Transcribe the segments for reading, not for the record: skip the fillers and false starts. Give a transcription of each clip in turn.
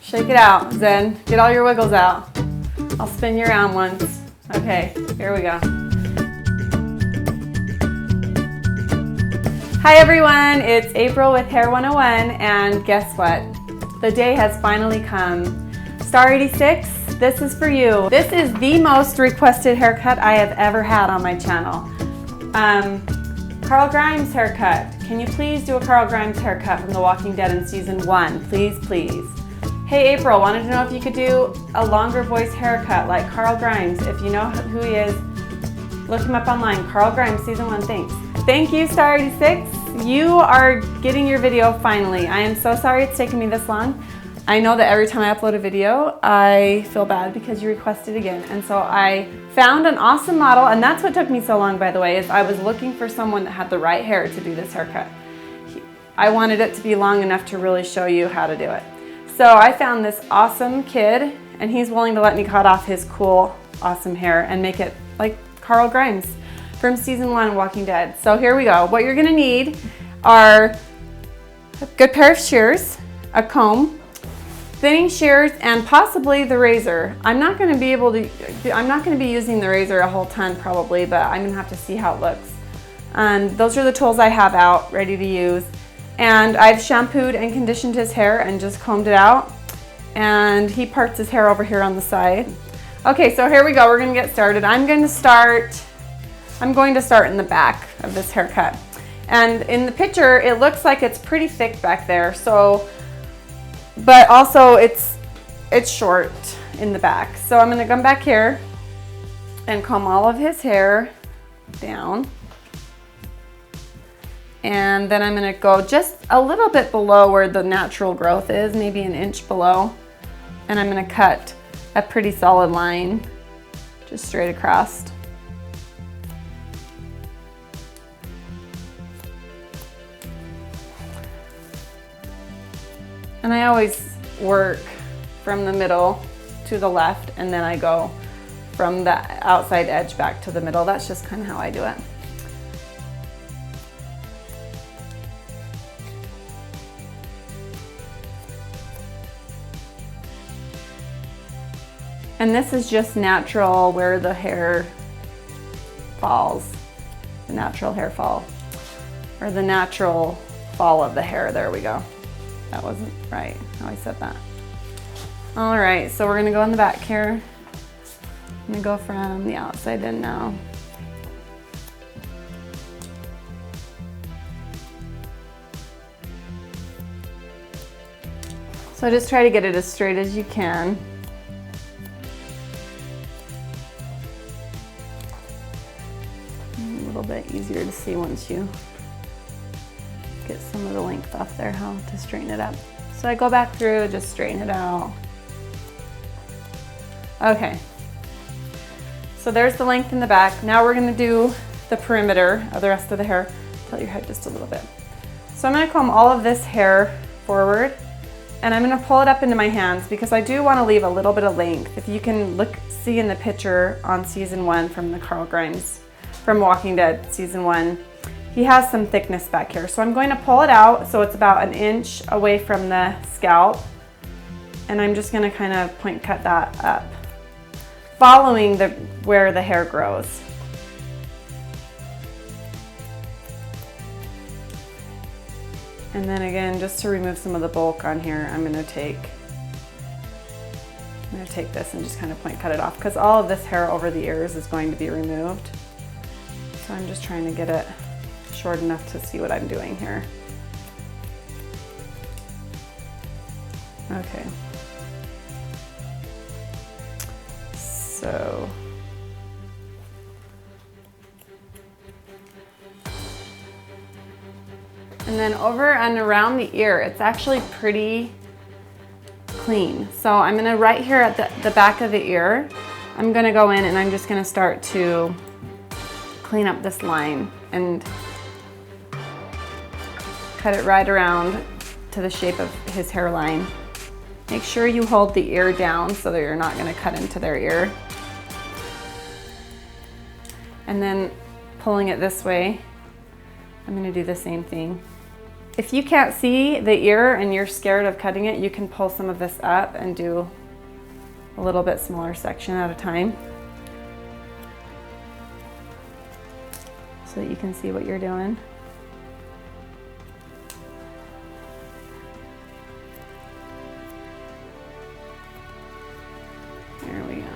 Shake it out, Zen. Get all your wiggles out. I'll spin you around once. Okay, here we go. Hi everyone, it's April with Hair 101, and guess what? The day has finally come. Star 86, this is for you. This is the most requested haircut I have ever had on my channel. Carl Grimes haircut. Can you please do a Carl Grimes haircut from The Walking Dead in season 1? Please, please. Hey April, wanted to know if you could do a longer voice haircut like Carl Grimes. If you know who he is, look him up online. Carl Grimes, season 1, thanks. Thank you, Star 86. You are getting your video finally. I am so sorry it's taken me this long. I know that every time I upload a video, I feel bad because you requested again. And so I found an awesome model, and that's what took me so long, by the way, is I was looking for someone that had the right hair to do this haircut. I wanted it to be long enough to really show you how to do it. So I found this awesome kid, and he's willing to let me cut off his cool, awesome hair and make it like Carl Grimes from season 1 Walking Dead. So here we go. What you're gonna need are a good pair of shears, a comb, thinning shears, and possibly the razor. I'm not gonna be using the razor a whole ton probably, but I'm gonna have to see how it looks. And those are the tools I have out ready to use. And I've shampooed and conditioned his hair and just combed it out. And he parts his hair over here on the side. Okay, so here we go. We're gonna get started. I'm going to start in the back of this haircut. And in the picture, it looks like it's pretty thick back there. So, but also it's short in the back. So I'm gonna come back here and comb all of his hair down. And then I'm gonna go just a little bit below where the natural growth is, maybe an inch below. And I'm gonna cut a pretty solid line, just straight across. And I always work from the middle to the left, and then I go from the outside edge back to the middle. That's just kind of how I do it. And this is just natural where the hair falls, the natural hair fall, or the natural fall of the hair. There we go. That wasn't right how I said that. All right, so we're gonna go in the back here. I'm gonna go from the outside in now. So just try to get it as straight as you can. A little bit easier to see once you get some of the length off there, how to straighten it up. So I go back through, just straighten it out. Okay, so there's the length in the back. Now we're gonna do the perimeter of the rest of the hair. Tilt your head just a little bit. So I'm gonna comb all of this hair forward, and I'm gonna pull it up into my hands because I do wanna leave a little bit of length. If you can see in the picture on season 1 from the Carl Grimes, from Walking Dead season 1, he has some thickness back here. So I'm going to pull it out so it's about an inch away from the scalp. And I'm just gonna kind of point cut that up, following where the hair grows. And then again, just to remove some of the bulk on here, I'm gonna take this and just kind of point cut it off, because all of this hair over the ears is going to be removed. So I'm just trying to get it short enough to see what I'm doing here. Okay. So and then over and around the ear, it's actually pretty clean. So I'm gonna, right here at the back of the ear, I'm gonna go in and I'm just gonna start to clean up this line and cut it right around to the shape of his hairline. Make sure you hold the ear down so that you're not going to cut into their ear. And then pulling it this way, I'm going to do the same thing. If you can't see the ear and you're scared of cutting it, you can pull some of this up and do a little bit smaller section at a time so that you can see what you're doing. There we go.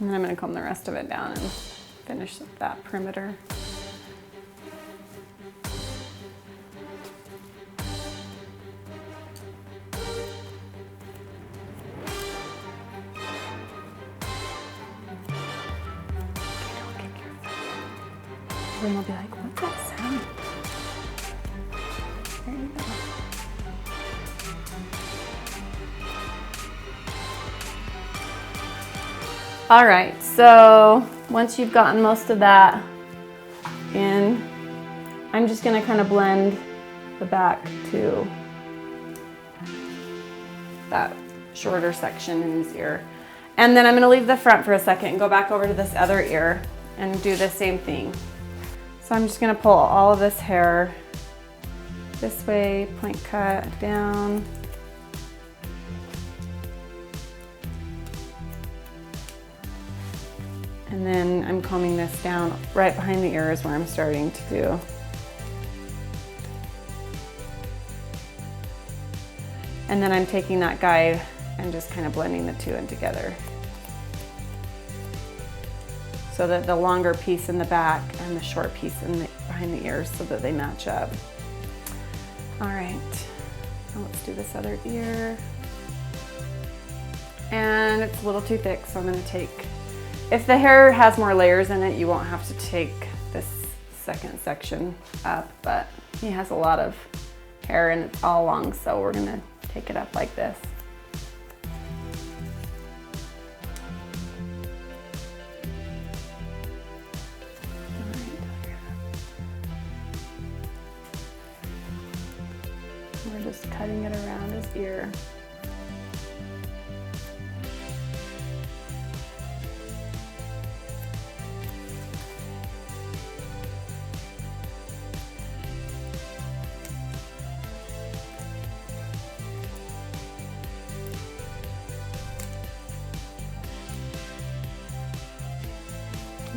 And then I'm going to comb the rest of it down and finish that perimeter. Everyone will be like, what's that sound? There you go. All right, so once you've gotten most of that in, I'm just gonna kind of blend the back to that shorter section in his ear. And then I'm gonna leave the front for a second and go back over to this other ear and do the same thing. So I'm just gonna pull all of this hair this way, point cut down. And then I'm combing this down right behind the ears where I'm starting to do. And then I'm taking that guide and just kind of blending the two in together, so that the longer piece in the back and the short piece behind the ears, so that they match up. All right, now let's do this other ear. And it's a little too thick, so I'm gonna take, if the hair has more layers in it, you won't have to take this second section up, but he has a lot of hair and it's all long, so we're gonna take it up like this. We're just cutting it around his ear.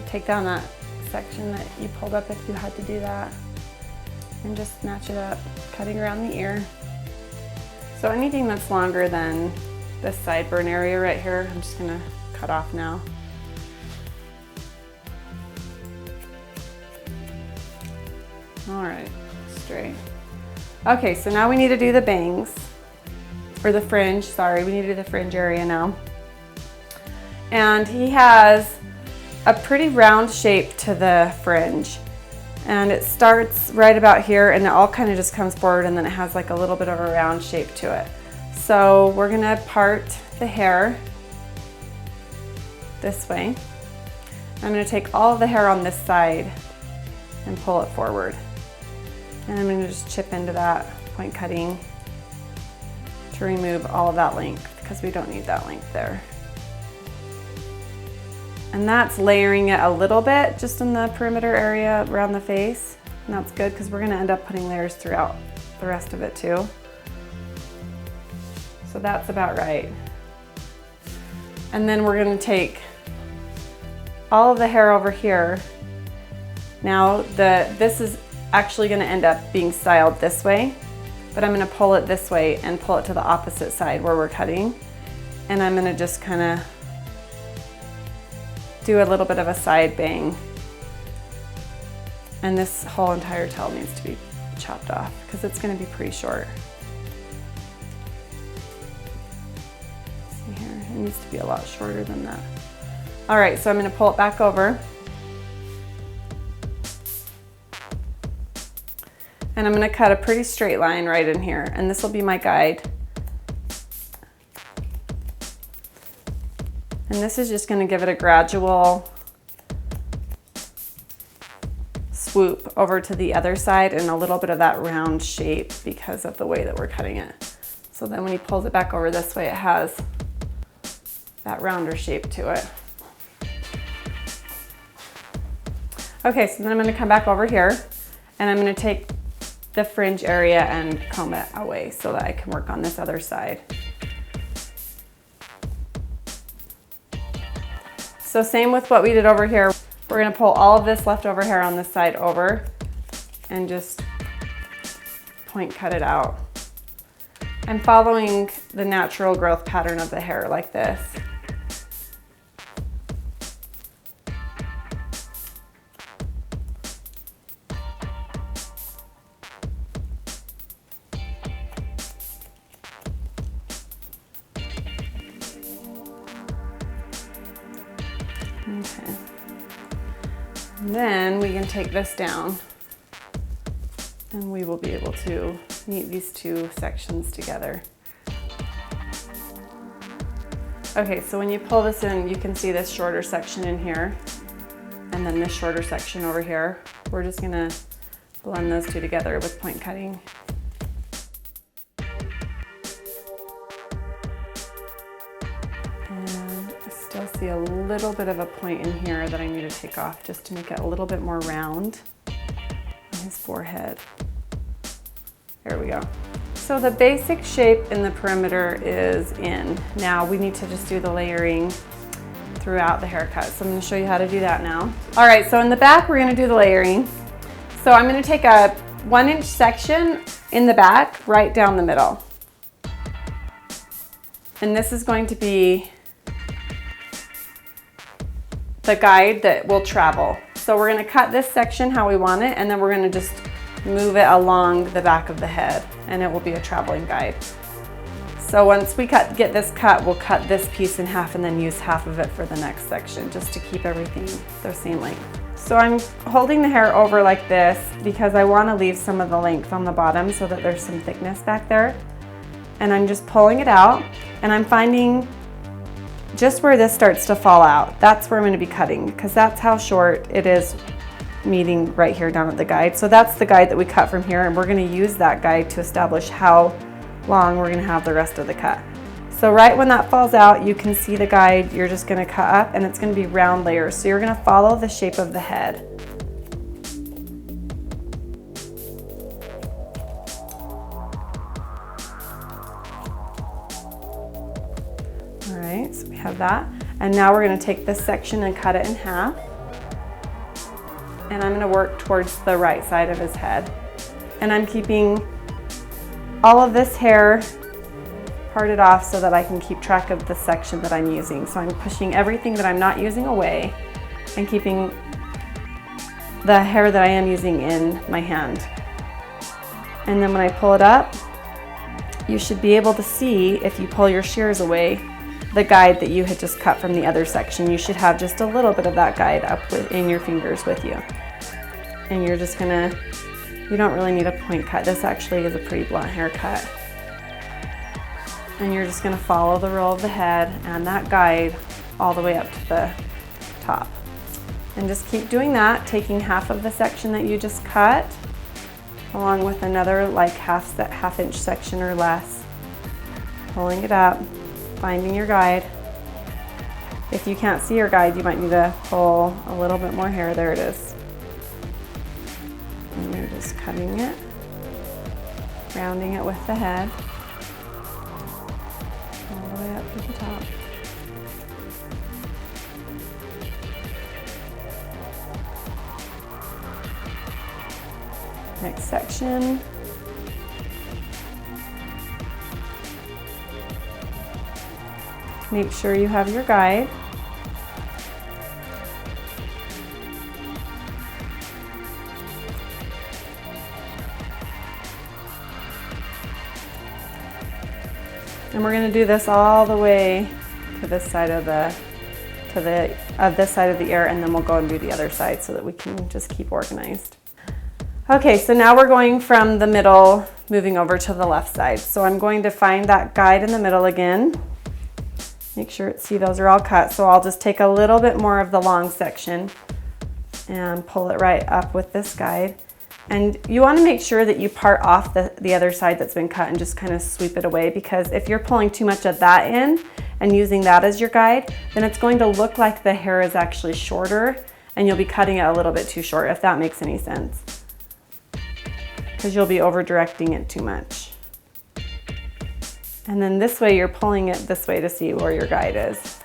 Take down that section that you pulled up if you had to do that, and just match it up, cutting around the ear. So anything that's longer than this sideburn area right here, I'm just gonna cut off now. All right, straight. Okay, so now we need to do the bangs, or the fringe, sorry, we need to do the fringe area now. And he has a pretty round shape to the fringe, and it starts right about here and it all kind of just comes forward, and then it has like a little bit of a round shape to it. So we're gonna part the hair this way. I'm gonna take all of the hair on this side and pull it forward, and I'm gonna just chip into that point cutting to remove all of that length, because we don't need that length there. And that's layering it a little bit just in the perimeter area around the face. And that's good, because we're gonna end up putting layers throughout the rest of it too. So that's about right. And then we're gonna take all of the hair over here. Now this is actually gonna end up being styled this way, but I'm gonna pull it this way and pull it to the opposite side where we're cutting. And I'm gonna just kinda do a little bit of a side bang. And this whole entire tail needs to be chopped off because it's gonna be pretty short. See here, it needs to be a lot shorter than that. All right, so I'm gonna pull it back over. And I'm gonna cut a pretty straight line right in here, and this will be my guide. And this is just gonna give it a gradual swoop over to the other side and a little bit of that round shape because of the way that we're cutting it. So then when he pulls it back over this way, it has that rounder shape to it. Okay, so then I'm going to come back over here and I'm going to take the fringe area and comb it away so that I can work on this other side. So same with what we did over here. We're going to pull all of this leftover hair on this side over and just point cut it out. I'm following the natural growth pattern of the hair like this. Okay. And then we can take this down and we will be able to meet these two sections together. Okay, so when you pull this in, you can see this shorter section in here and then this shorter section over here. We're just gonna blend those two together with point cutting. I see a little bit of a point in here that I need to take off just to make it a little bit more round on his forehead. There we go. So the basic shape in the perimeter is in. Now we need to just do the layering throughout the haircut. So I'm going to show you how to do that now. All right, so in the back we're going to do the layering. So I'm going to take a 1-inch section in the back right down the middle. And this is going to be the guide that will travel. So we're going to cut this section how we want it and then we're going to just move it along the back of the head and it will be a traveling guide. So once we get this cut, we'll cut this piece in half and then use half of it for the next section just to keep everything the same length. So I'm holding the hair over like this because I want to leave some of the length on the bottom so that there's some thickness back there. And I'm just pulling it out and I'm finding just where this starts to fall out, that's where I'm going to be cutting because that's how short it is meeting right here down at the guide. So that's the guide that we cut from here and we're going to use that guide to establish how long we're going to have the rest of the cut. So right when that falls out, you can see the guide, you're just going to cut up and it's going to be round layers. So you're going to follow the shape of the head. All right, so we have that. And now we're going to take this section and cut it in half. And I'm going to work towards the right side of his head. And I'm keeping all of this hair parted off so that I can keep track of the section that I'm using. So I'm pushing everything that I'm not using away and keeping the hair that I am using in my hand. And then when I pull it up, you should be able to see, if you pull your shears away, the guide that you had just cut from the other section. You should have just a little bit of that guide up in your fingers with you. And you're just gonna, you don't really need a point cut. This actually is a pretty blunt haircut. And you're just gonna follow the roll of the head and that guide all the way up to the top. And just keep doing that, taking half of the section that you just cut, along with another like half-inch section or less, pulling it up, finding your guide. If you can't see your guide, you might need to pull a little bit more hair. There it is. And you're just cutting it, rounding it with the head, all the way up to the top. Next section. Make sure you have your guide. And we're going to do this all the way to this side of this side of the ear, and then we'll go and do the other side so that we can just keep organized. Okay, so now we're going from the middle, moving over to the left side. So I'm going to find that guide in the middle again. Make sure, see, those are all cut. So I'll just take a little bit more of the long section and pull it right up with this guide. And you want to make sure that you part off the other side that's been cut and just kind of sweep it away, because if you're pulling too much of that in and using that as your guide, then it's going to look like the hair is actually shorter and you'll be cutting it a little bit too short, if that makes any sense, because you'll be over directing it too much. And then this way you're pulling it this way to see where your guide is,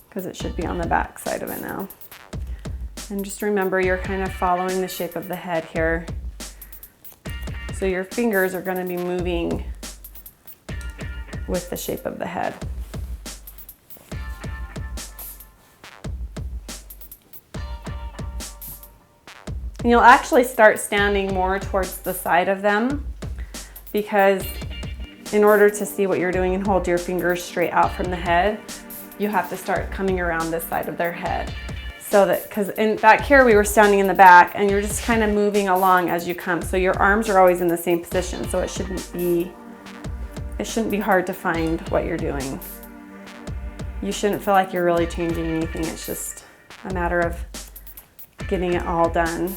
because it should be on the back side of it now. And just remember, you're kind of following the shape of the head here. So your fingers are going to be moving with the shape of the head. And you'll actually start standing more towards the side of them, because in order to see what you're doing and hold your fingers straight out from the head, you have to start coming around this side of their head. So that, because back here we were standing in the back, and you're just kind of moving along as you come. So your arms are always in the same position, so it shouldn't be hard to find what you're doing. You shouldn't feel like you're really changing anything. It's just a matter of getting it all done.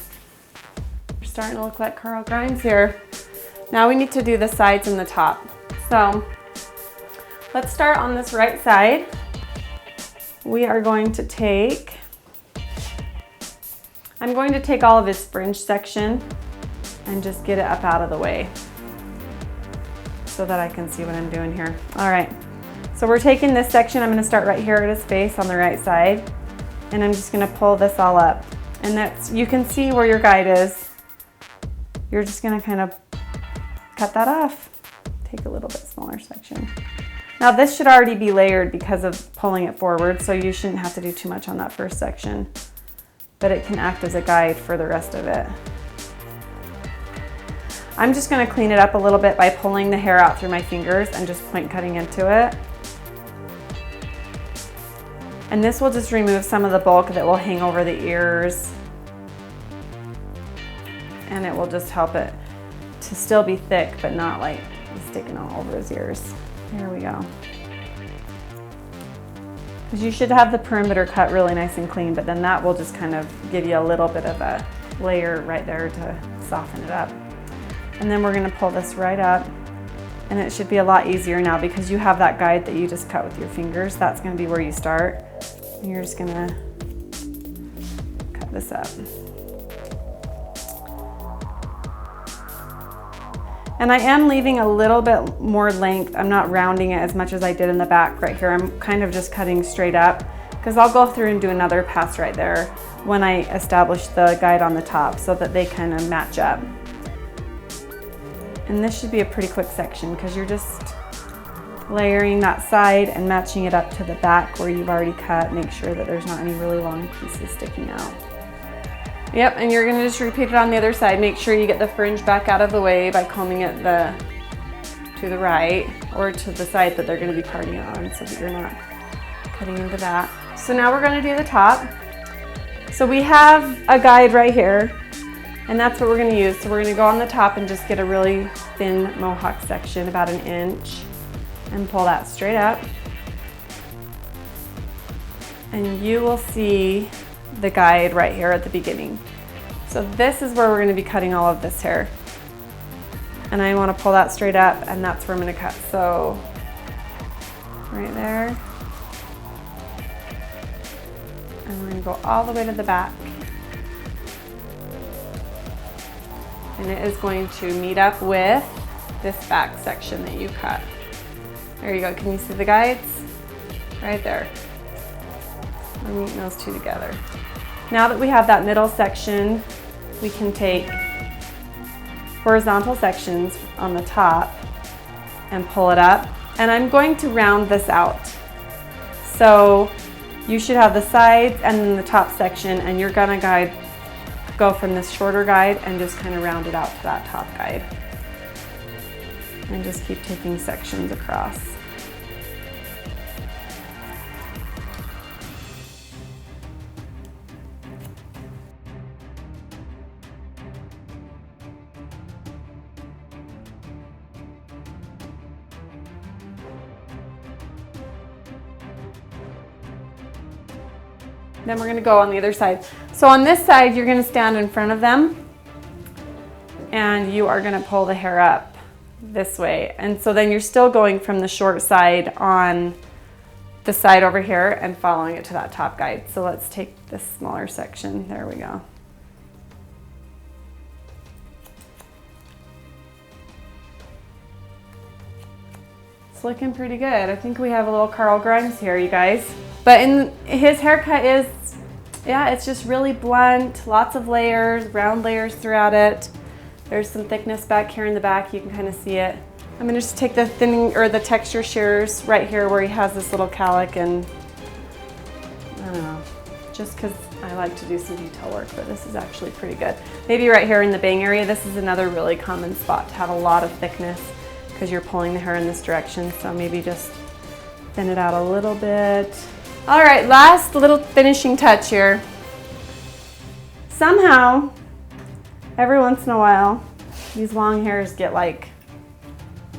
You're starting to look like Carl Grimes here. Now we need to do the sides and the top. So let's start on this right side. We are going to take, I'm going to take all of his fringe section and just get it up out of the way so that I can see what I'm doing here. All right, so we're taking this section. I'm going to start right here at his face on the right side, and I'm just going to pull this all up. And that's, you can see where your guide is. You're just going to kind of cut that off. Take a little bit smaller section. Now this should already be layered because of pulling it forward, so you shouldn't have to do too much on that first section, but it can act as a guide for the rest of it. I'm just going to clean it up a little bit by pulling the hair out through my fingers and just point cutting into it. And this will just remove some of the bulk that will hang over the ears, and it will just help it to still be thick but not like sticking all over his ears. There we go. Because you should have the perimeter cut really nice and clean, but then that will just kind of give you a little bit of a layer right there to soften it up. And then we're going to pull this right up, and it should be a lot easier now because you have that guide that you just cut with your fingers. That's going to be where you start. And you're just going to cut this up. And I am leaving a little bit more length. I'm not rounding it as much as I did in the back right here. I'm kind of just cutting straight up because I'll go through and do another pass right there when I establish the guide on the top so that they kind of match up. And this should be a pretty quick section because you're just layering that side and matching it up to the back where you've already cut. Make sure that there's not any really long pieces sticking out. Yep, and you're gonna just repeat it on the other side. Make sure you get the fringe back out of the way by combing it to the right or to the side that they're gonna be parting it on so that you're not cutting into that. So now we're gonna do the top. So we have a guide right here, and that's what we're gonna use. So we're gonna go on the top and just get a really thin mohawk section, about 1 inch, and pull that straight up. And you will see the guide right here at the beginning. So this is where we're going to be cutting all of this hair. And I want to pull that straight up, and that's where I'm going to cut. So right there. And we're going to go all the way to the back. And it is going to meet up with this back section that you cut. There you go. Can you see the guides? Right there. We're meeting those two together. Now that we have that middle section, we can take horizontal sections on the top and pull it up. And I'm going to round this out. So you should have the sides and then the top section, and you're gonna go from this shorter guide and just kind of round it out to that top guide. And just keep taking sections across. Then we're going to go on the other side. So on this side, you're going to stand in front of them and you are going to pull the hair up this way. And so then you're still going from the short side on the side over here and following it to that top guide. So let's take this smaller section. There we go. It's looking pretty good. I think we have a little Carl Grimes here, you guys. But in his haircut is, yeah, it's just really blunt, lots of layers, round layers throughout it. There's some thickness back here in the back. You can kind of see it. I'm gonna just take the thinning or the texture shears right here where he has this little cowlick, and I don't know, just because I like to do some detail work, but this is actually pretty good. Maybe right here in the bang area, this is another really common spot to have a lot of thickness because you're pulling the hair in this direction. So maybe just thin it out a little bit. All right, last little finishing touch here. Somehow, every once in a while, these long hairs get like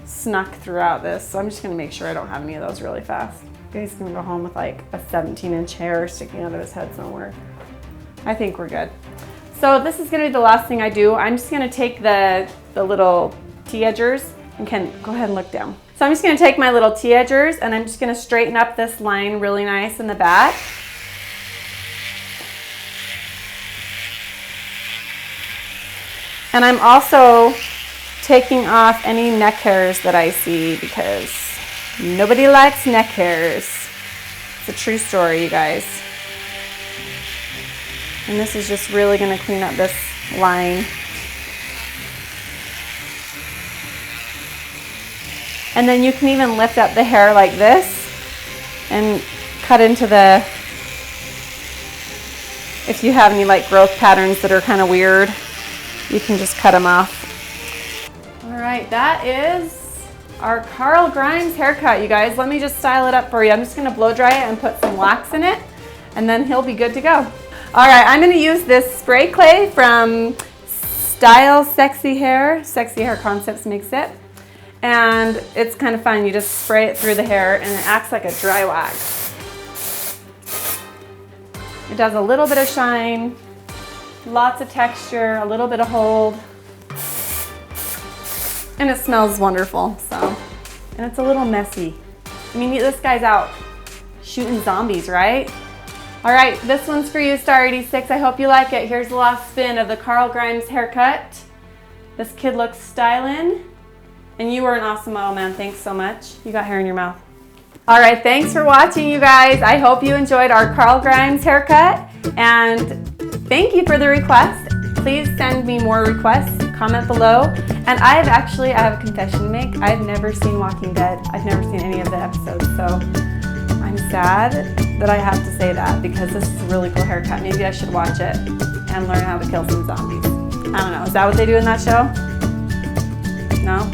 snuck throughout this. So I'm just gonna make sure I don't have any of those really fast. He's gonna go home with like a 17-inch hair sticking out of his head somewhere. I think we're good. So this is gonna be the last thing I do. I'm just gonna take the little T-edgers and go ahead and look down. So I'm just gonna take my little T-edgers and I'm just gonna straighten up this line really nice in the back. And I'm also taking off any neck hairs that I see because nobody likes neck hairs. It's a true story, you guys. And this is just really gonna clean up this line. And then you can even lift up the hair like this and cut into the, if you have any like growth patterns that are kind of weird, you can just cut them off. All right, that is our Carl Grimes haircut, you guys. Let me just style it up for you. I'm just gonna blow dry it and put some wax in it, and then he'll be good to go. All right, I'm gonna use this spray clay from Style Sexy Hair. Sexy Hair Concepts makes it. And it's kind of fun. You just spray it through the hair and it acts like a dry wax. It does a little bit of shine, lots of texture, a little bit of hold. And it smells wonderful, so. And it's a little messy. I mean, this guy's out shooting zombies, right? All right, this one's for you, Star 86. I hope you like it. Here's the last spin of the Carl Grimes haircut. This kid looks styling. And you were an awesome model, man. Thanks so much. You got hair in your mouth. All right, thanks for watching, you guys. I hope you enjoyed our Carl Grimes haircut. And thank you for the request. Please send me more requests. Comment below. And I have a confession to make. I've never seen Walking Dead. I've never seen any of the episodes. So I'm sad that I have to say that because this is a really cool haircut. Maybe I should watch it and learn how to kill some zombies. I don't know. Is that what they do in that show? No?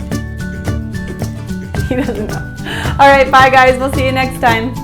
He doesn't know. All right, bye guys. We'll see you next time.